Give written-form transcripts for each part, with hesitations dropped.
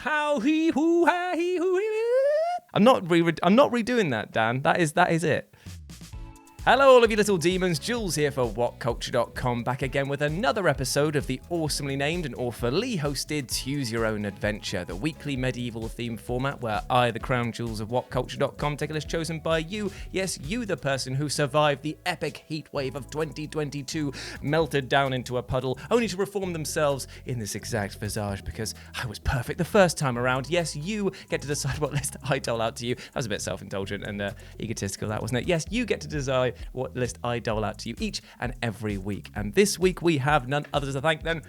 how he hoo ha he hoo hee. I'm not redoing that, Dan. That is it. Hello all of you little demons, Jules here for WhatCulture.com, back again with another episode of the awesomely named and awfully hosted Tues Your Own Adventure, the weekly medieval themed format where I, the crown jewels of WhatCulture.com, take a list chosen by you, yes, you the person who survived the epic heatwave of 2022, melted down into a puddle, only to reform themselves in this exact visage because I was perfect the first time around. Yes, you get to decide what list I dole out to you. That was a bit self-indulgent and egotistical, that wasn't it? Yes, you get to decide what list I dole out to you each and every week. And this week we have none other to thank than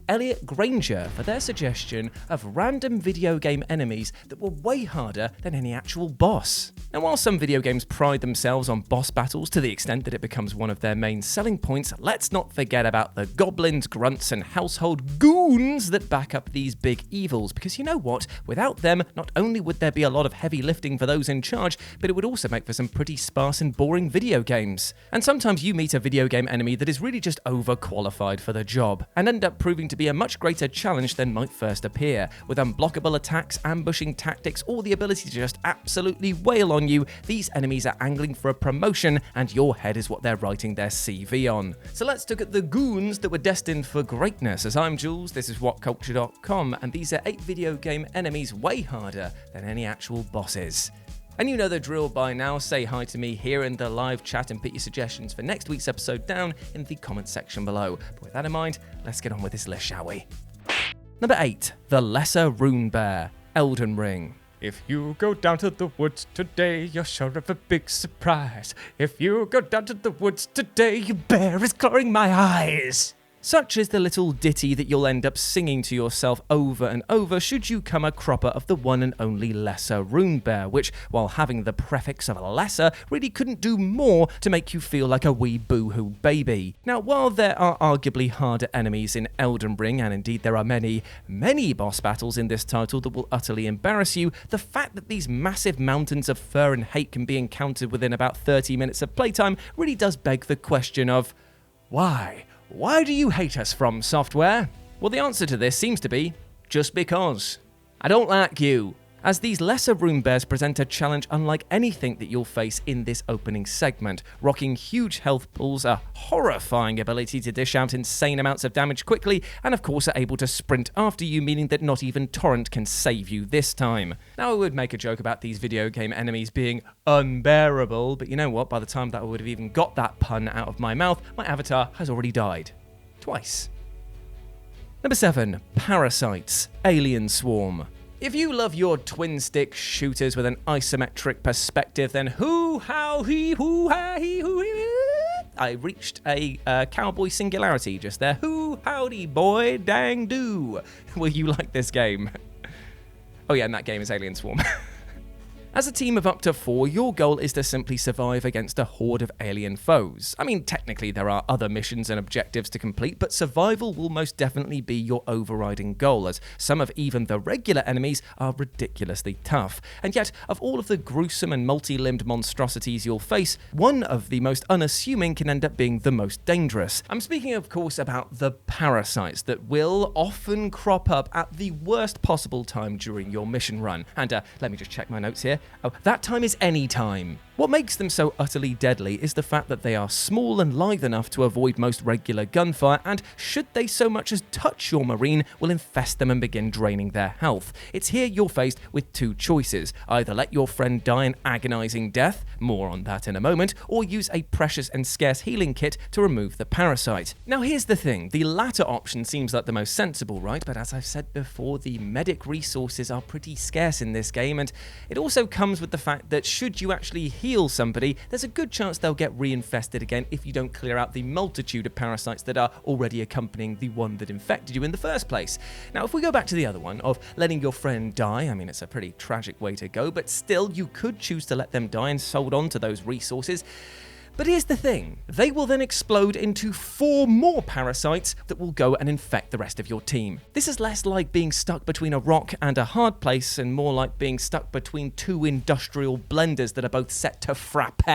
Elliot Granger for their suggestion of random video game enemies that were way harder than any actual boss. Now, while some video games pride themselves on boss battles to the extent that it becomes one of their main selling points, let's not forget about the goblins, grunts, and household goons that back up these big evils, because you know what? Without them, not only would there be a lot of heavy lifting for those in charge, but it would also make for some pretty sparse and boring video games. And sometimes you meet a video game enemy that is really just overqualified for the job, and end up proving to be a much greater challenge than might first appear, with unblockable attacks, ambushing tactics, or the ability to just absolutely wail on you. These enemies are angling for a promotion, and your head is what they're writing their CV on. So let's look at the goons that were destined for greatness. As I'm Jules, this is WhatCulture.com, and these are 8 video game enemies way harder than any actual bosses. And you know the drill by now. Say hi to me here in the live chat and put your suggestions for next week's episode down in the comments section below. But with that in mind, let's get on with this list, shall we? Number 8, the Lesser RUNEBEAR, Elden Ring. If you go down to the woods today, you're sure of a big surprise. If you go down to the woods today, your bear is clawing my eyes. Such is the little ditty that you'll end up singing to yourself over and over should you come a cropper of the one and only Lesser RUNEBEAR, which, while having the prefix of lesser, really couldn't do more to make you feel like a wee boo-hoo baby. Now, while there are arguably harder enemies in Elden Ring, and indeed there are many, many boss battles in this title that will utterly embarrass you, the fact that these massive mountains of fur and hate can be encountered within about 30 minutes of playtime really does beg the question of, why? Why do you hate us, From Software? Well, the answer to this seems to be, just because. I don't like you. As these Lesser RUNEBEARs present a challenge unlike anything that you'll face in this opening segment, rocking huge health pools, a horrifying ability to dish out insane amounts of damage quickly, and of course are able to sprint after you, meaning that not even Torrent can save you this time. Now, I would make a joke about these video game enemies being unbearable, but you know what? By the time that I would have even got that pun out of my mouth, my avatar has already died. Twice. Number 7, Parasites, Alien Swarm. If you love your twin-stick shooters with an isometric perspective, then I reached a cowboy singularity just there. Hoo, howdy, boy, dang do. Will you like this game? Oh yeah, and that game is Alien Swarm. As a team of up to 4, your goal is to simply survive against a horde of alien foes. I mean, technically there are other missions and objectives to complete, but survival will most definitely be your overriding goal, as some of even the regular enemies are ridiculously tough. And yet, of all of the gruesome and multi-limbed monstrosities you'll face, one of the most unassuming can end up being the most dangerous. I'm speaking, of course, about the parasites that will often crop up at the worst possible time during your mission run. And let me just check my notes here. Oh, that time is any time. What makes them so utterly deadly is the fact that they are small and lithe enough to avoid most regular gunfire, and should they so much as touch your marine, will infest them and begin draining their health. It's here you're faced with 2 choices. Either let your friend die an agonizing death, more on that in a moment, or use a precious and scarce healing kit to remove the parasite. Now here's the thing, the latter option seems like the most sensible, right? But as I've said before, the medic resources are pretty scarce in this game, and it also comes with the fact that should you actually heal somebody, there's a good chance they'll get reinfested again if you don't clear out the multitude of parasites that are already accompanying the one that infected you in the first place. Now, if we go back to the other one of letting your friend die, I mean, it's a pretty tragic way to go, but still, you could choose to let them die and hold on to those resources. But here's the thing, they will then explode into 4 more parasites that will go and infect the rest of your team. This is less like being stuck between a rock and a hard place and more like being stuck between 2 industrial blenders that are both set to frappe.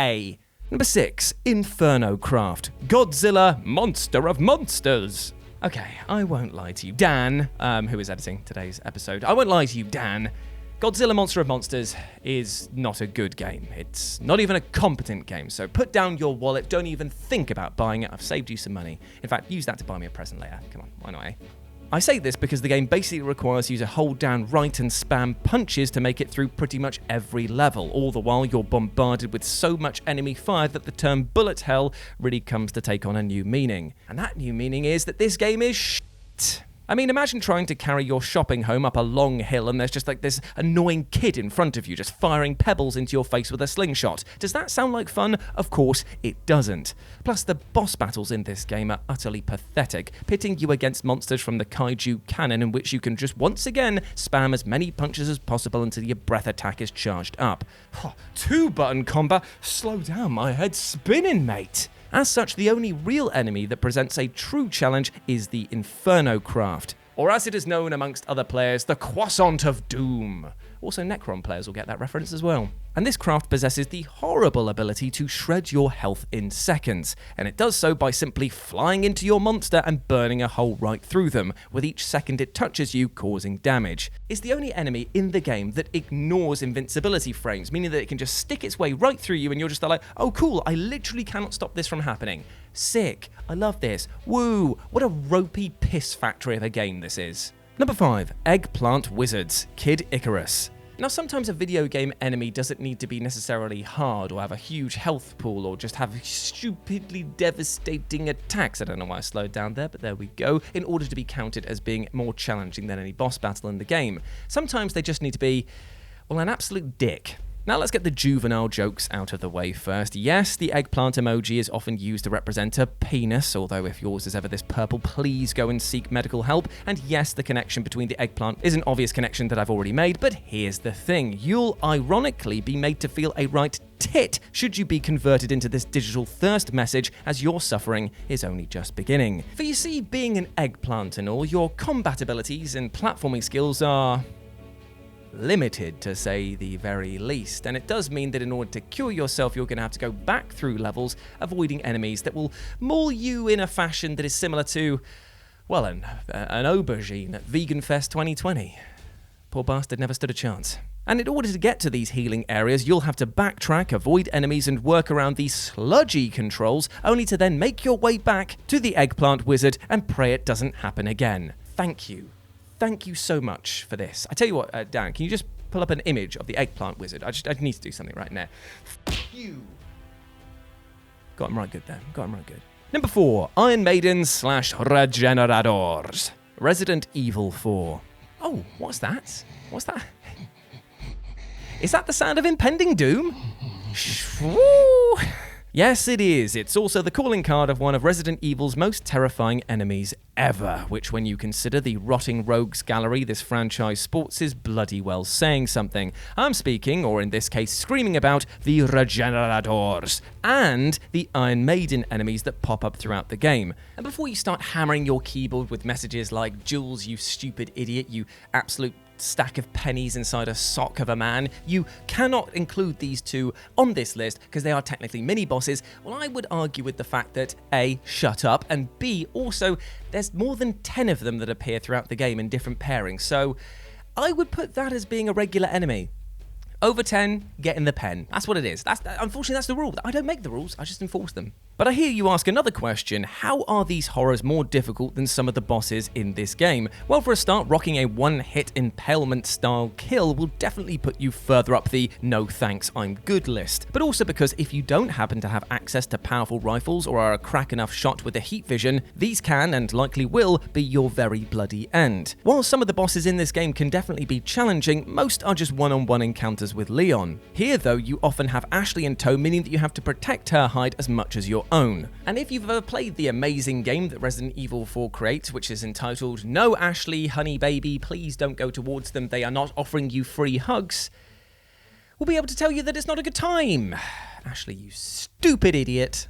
Number 6, Inferno Craft, Godzilla, Monster of Monsters. Okay, I won't lie to you. Dan, who is editing today's episode, I won't lie to you, Dan. Godzilla Monster of Monsters is not a good game. It's not even a competent game, so put down your wallet, don't even think about buying it. I've saved you some money. In fact, use that to buy me a present later. Come on, why not, eh? I say this because the game basically requires you to hold down right and spam punches to make it through pretty much every level, all the while you're bombarded with so much enemy fire that the term bullet hell really comes to take on a new meaning. And that new meaning is that this game is shit. I mean, imagine trying to carry your shopping home up a long hill and there's just like this annoying kid in front of you just firing pebbles into your face with a slingshot. Does that sound like fun? Of course it doesn't. Plus, the boss battles in this game are utterly pathetic, pitting you against monsters from the kaiju canon in which you can just once again spam as many punches as possible until your breath attack is charged up. 2-button combat? Slow down, my head's spinning, mate. As such, the only real enemy that presents a true challenge is the Inferno craft, or as it is known amongst other players, the Croissant of Doom. Also, Necron players will get that reference as well. And this craft possesses the horrible ability to shred your health in seconds, and it does so by simply flying into your monster and burning a hole right through them, with each second it touches you causing damage. It's the only enemy in the game that ignores invincibility frames, meaning that it can just stick its way right through you and you're just like, oh cool, I literally cannot stop this from happening. Sick, I love this, woo, what a ropey piss factory of a game this is. Number 5, Eggplant Wizards, Kid Icarus. Now, sometimes a video game enemy doesn't need to be necessarily hard or have a huge health pool or just have stupidly devastating attacks. I don't know why I slowed down there, but there we go, in order to be counted as being more challenging than any boss battle in the game. Sometimes they just need to be, well, an absolute dick. Now let's get the juvenile jokes out of the way first. Yes, the eggplant emoji is often used to represent a penis, although if yours is ever this purple, please go and seek medical help. And yes, the connection between the eggplant is an obvious connection that I've already made, but here's the thing. You'll ironically be made to feel a right tit should you be converted into this digital thirst message, as your suffering is only just beginning. For you see, being an eggplant and all, your combat abilities and platforming skills are limited, to say the very least, and it does mean that in order to cure yourself, you're going to have to go back through levels, avoiding enemies that will maul you in a fashion that is similar to, well, an aubergine at Vegan Fest 2020. Poor bastard never stood a chance. And in order to get to these healing areas, you'll have to backtrack, avoid enemies, and work around these sludgy controls, only to then make your way back to the eggplant wizard and pray it doesn't happen again. Thank you. Thank you so much for this. I tell you what, Dan, can you just pull up an image of the eggplant wizard? I need to do something right now. You. Got him right good there. Got him right good. Number 4, Iron Maidens / Regenerators. Resident Evil 4. Oh, what's that? What's that? Is that the sound of impending doom? Woo! Yes, it is. It's also the calling card of one of Resident Evil's most terrifying enemies ever, which when you consider the rotting rogues gallery this franchise sports is bloody well saying something. I'm speaking, or in this case screaming about, the Regenerators and the Iron Maiden enemies that pop up throughout the game. And before you start hammering your keyboard with messages like, Jules, you stupid idiot, you absolute stack of pennies inside a sock of a man, you cannot include these two on this list because they are technically mini-bosses. Well, I would argue with the fact that A, shut up, and B, also, there's more than 10 of them that appear throughout the game in different pairings, so I would put that as being a regular enemy. Over 10, get in the pen. That's what it is. Unfortunately, that's the rule. I don't make the rules, I just enforce them. But I hear you ask another question. How are these horrors more difficult than some of the bosses in this game? Well, for a start, rocking a one-hit impalement-style kill will definitely put you further up the no thanks, I'm good list. But also because if you don't happen to have access to powerful rifles or are a crack enough shot with the heat vision, these can, and likely will, be your very bloody end. While some of the bosses in this game can definitely be challenging, most are just one-on-one encounters with Leon. Here, though, you often have Ashley in tow, meaning that you have to protect her hide as much as your own. And if you've ever played the amazing game that Resident Evil 4 creates, which is entitled No Ashley, Honey Baby, Please Don't Go Towards Them, They Are Not Offering You Free Hugs, we'll be able to tell you that it's not a good time. Ashley, you stupid idiot.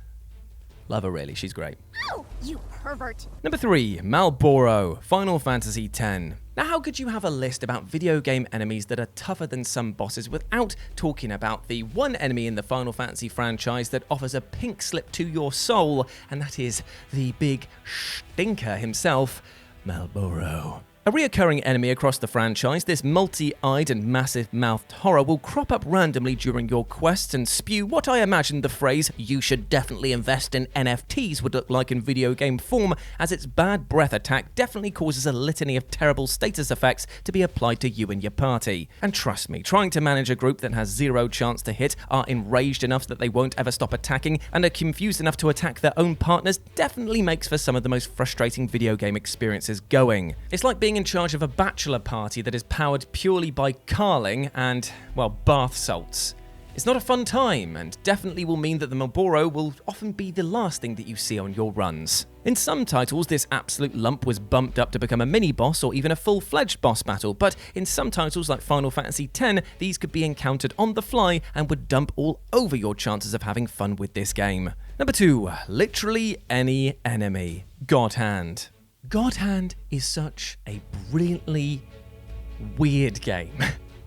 Love her really, she's great. Oh, you pervert. Number 3, Malboro, Final Fantasy X. Now, how could you have a list about video game enemies that are tougher than some bosses without talking about the one enemy in the Final Fantasy franchise that offers a pink slip to your soul, and that is the big stinker himself, Malboro. A reoccurring enemy across the franchise, this multi-eyed and massive-mouthed horror will crop up randomly during your quests and spew what I imagine the phrase, "you should definitely invest in NFTs" would look like in video game form, as its bad breath attack definitely causes a litany of terrible status effects to be applied to you and your party. And trust me, trying to manage a group that has zero chance to hit, are enraged enough that they won't ever stop attacking, and are confused enough to attack their own partners definitely makes for some of the most frustrating video game experiences going. It's like being in charge of a bachelor party that is powered purely by carling and, well, bath salts. It's not a fun time, and definitely will mean that the Malboro will often be the last thing that you see on your runs. In some titles, this absolute lump was bumped up to become a mini-boss or even a full-fledged boss battle, but in some titles like Final Fantasy X, these could be encountered on the fly and would dump all over your chances of having fun with this game. Number 2, literally any enemy, God Hand. God Hand is such a brilliantly weird game.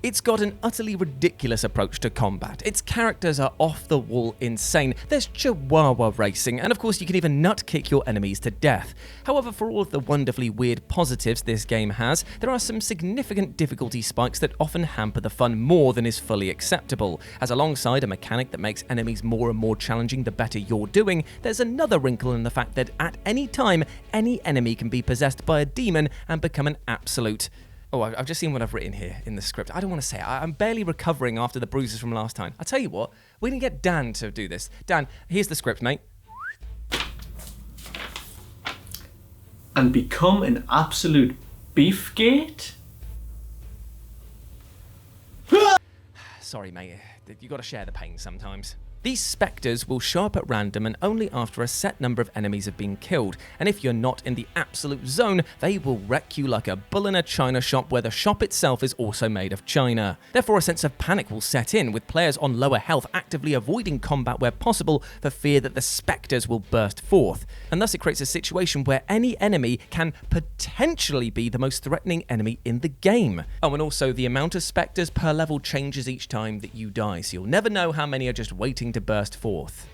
It's got an utterly ridiculous approach to combat. Its characters are off-the-wall insane. There's chihuahua racing, and of course you can even nut-kick your enemies to death. However, for all of the wonderfully weird positives this game has, there are some significant difficulty spikes that often hamper the fun more than is fully acceptable. As alongside a mechanic that makes enemies more and more challenging the better you're doing, there's another wrinkle in the fact that at any time, any enemy can be possessed by a demon and become an absolute... Oh, I've just seen what I've written here in the script. I don't want to say it. I'm barely recovering after the bruises from last time. I'll tell you what, we're going to get Dan to do this. Dan, here's the script, mate. And become an absolute beefgate? Sorry, mate. You got to share the pain sometimes. These spectres will show up at random and only after a set number of enemies have been killed, and if you're not in the absolute zone, they will wreck you like a bull in a china shop where the shop itself is also made of china. Therefore, a sense of panic will set in, with players on lower health actively avoiding combat where possible for fear that the spectres will burst forth. And thus it creates a situation where any enemy can potentially be the most threatening enemy in the game. Oh, and also the amount of spectres per level changes each time that you die, so you'll never know how many are just waiting to burst forth.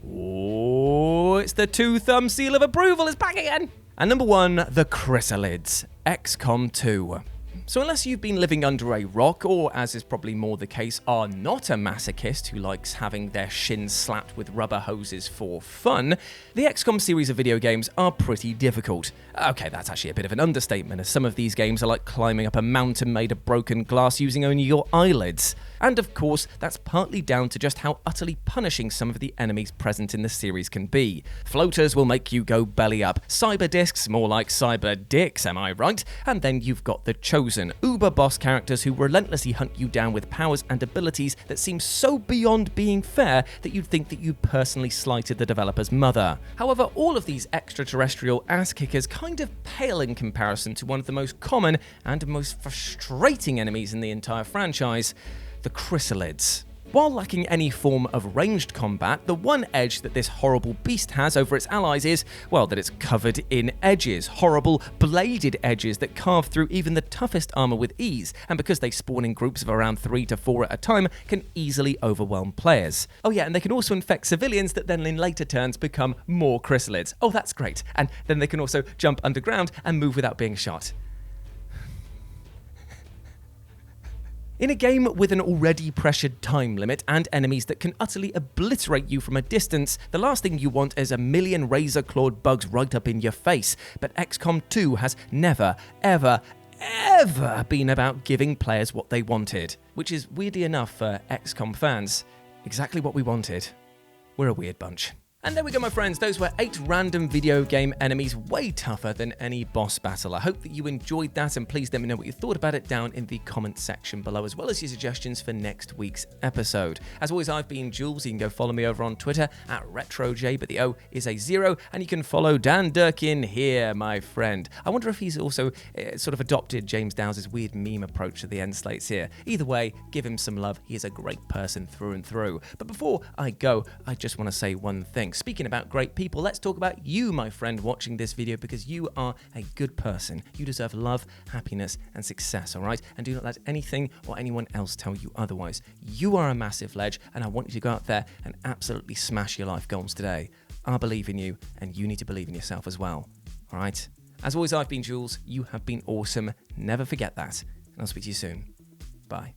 Oh, it's the 2-thumb seal of approval is back again. And number 1, the CHRYSALIDS, XCOM 2. So unless you've been living under a rock, or as is probably more the case, are not a masochist who likes having their shins slapped with rubber hoses for fun, the XCOM series of video games are pretty difficult. Okay, that's actually a bit of an understatement, as some of these games are like climbing up a mountain made of broken glass using only your eyelids. And of course, that's partly down to just how utterly punishing some of the enemies present in the series can be. Floaters will make you go belly up, cyber discs, more like cyber dicks, am I right? And then you've got the chosen, uber boss characters who relentlessly hunt you down with powers and abilities that seem so beyond being fair that you'd think that you personally slighted the developer's mother. However, all of these extraterrestrial ass-kickers kind of pale in comparison to one of the most common and most frustrating enemies in the entire franchise, the CHRYSALIDS. While lacking any form of ranged combat, the one edge that this horrible beast has over its allies is, well, that it's covered in edges, horrible bladed edges that carve through even the toughest armor with ease, and because they spawn in groups of around 3 to 4 at a time, can easily overwhelm players. Oh yeah, and they can also infect civilians that then in later turns become more CHRYSALIDS. Oh, that's great. And then they can also jump underground and move without being shot. In a game with an already pressured time limit and enemies that can utterly obliterate you from a distance, the last thing you want is a million razor-clawed bugs right up in your face. But XCOM 2 has never, ever been about giving players what they wanted. Which is, weirdly enough for XCOM fans, exactly what we wanted. We're a weird bunch. And there we go, my friends. Those were 8 random video game enemies, way tougher than any boss battle. I hope that you enjoyed that, and please let me know what you thought about it down in the comments section below, as well as your suggestions for next week's episode. As always, I've been Jules. You can go follow me over on Twitter at RetroJ, but the O is a 0, and you can follow Dan Durkin here, my friend. I wonder if he's also sort of adopted James Dows's weird meme approach to the end slates here. Either way, give him some love. He is a great person through and through. But before I go, I just want to say one thing. watching. Speaking about great people, let's talk about you, my friend, watching this video, because you are a good person. You deserve love, happiness, and success, all right? And do not let anything or anyone else tell you otherwise. You are a massive ledge, and I want you to go out there and absolutely smash your life goals today. I believe in you, and you need to believe in yourself as well, all right? As always, I've been Jules. You have been awesome. Never forget that. And I'll speak to you soon. Bye.